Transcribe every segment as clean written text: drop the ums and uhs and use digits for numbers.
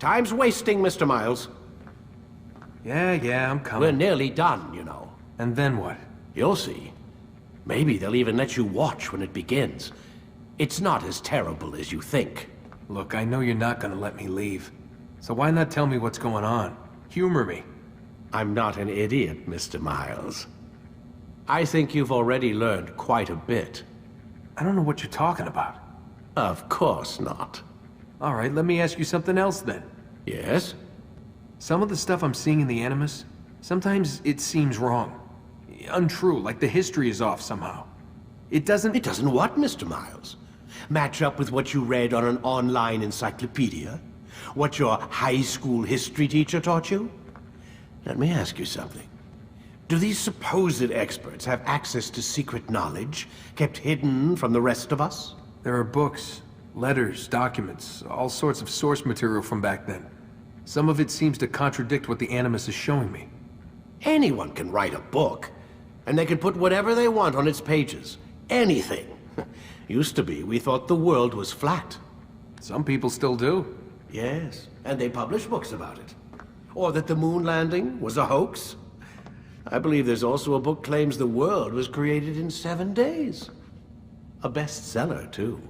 Time's wasting, Mr. Miles. Yeah, I'm coming. We're nearly done, you know. And then what? You'll see. Maybe they'll even let you watch when it begins. It's not as terrible as you think. Look, I know you're not gonna let me leave. So why not tell me what's going on? Humor me. I'm not an idiot, Mr. Miles. I think you've already learned quite a bit. I don't know what you're talking about. Of course not. All right, let me ask you something else then. Yes? Some of the stuff I'm seeing in the Animus, sometimes it seems wrong. Untrue, like the history is off somehow. It doesn't what, Mr. Miles? Match up with what you read on an online encyclopedia? What your high school history teacher taught you? Let me ask you something. Do these supposed experts have access to secret knowledge kept hidden from the rest of us? There are books, letters, documents, all sorts of source material from back then. Some of it seems to contradict what the Animus is showing me. Anyone can write a book, and they can put whatever they want on its pages. Anything. Used to be, we thought the world was flat. Some people still do. Yes, and they publish books about it. Or that the moon landing was a hoax. I believe there's also a book claims the world was created in 7 days. A bestseller, too.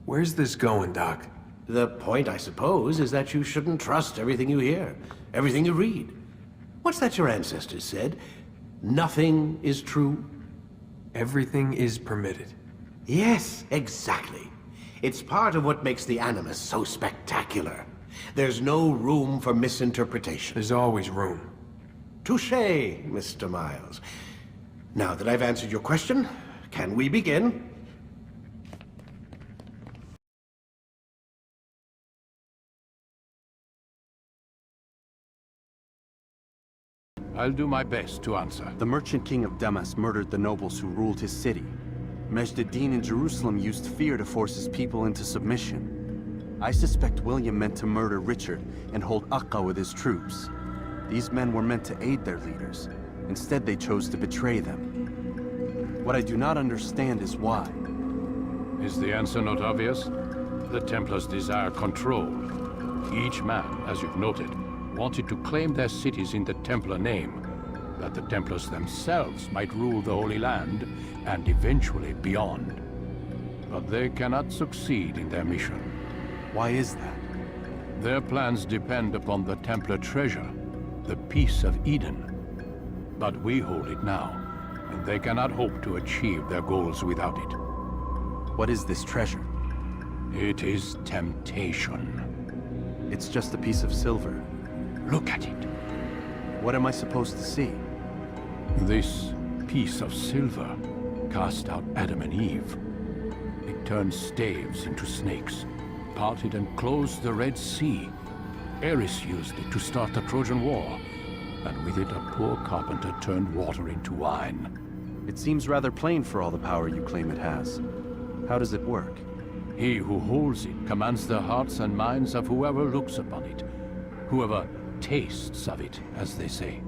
Where's this going, Doc? The point, I suppose, is that you shouldn't trust everything you hear, everything you read. What's that your ancestors said? Nothing is true? Everything is permitted. Yes, exactly. It's part of what makes the Animus so spectacular. There's no room for misinterpretation. There's always room. Touché, Mr. Miles. Now that I've answered your question, can we begin? I'll do my best to answer. The merchant king of Damas murdered the nobles who ruled his city. Majd-ad-Din in Jerusalem used fear to force his people into submission. I suspect William meant to murder Richard and hold Akka with his troops. These men were meant to aid their leaders. Instead, they chose to betray them. What I do not understand is why. Is the answer not obvious? The Templars desire control. Each man, as you've noted, wanted to claim their cities in the Templar name, that the Templars themselves might rule the Holy Land, and eventually beyond. But they cannot succeed in their mission. Why is that? Their plans depend upon the Templar treasure, the Peace of Eden. But we hold it now, and they cannot hope to achieve their goals without it. What is this treasure? It is temptation. It's just a piece of silver. Look at it. What am I supposed to see? This piece of silver cast out Adam and Eve. It turned staves into snakes, parted and closed the Red Sea. Ares used it to start the Trojan War, and with it a poor carpenter turned water into wine. It seems rather plain for all the power you claim it has. How does it work? He who holds it commands the hearts and minds of whoever looks upon it, whoever tastes of it, as they say.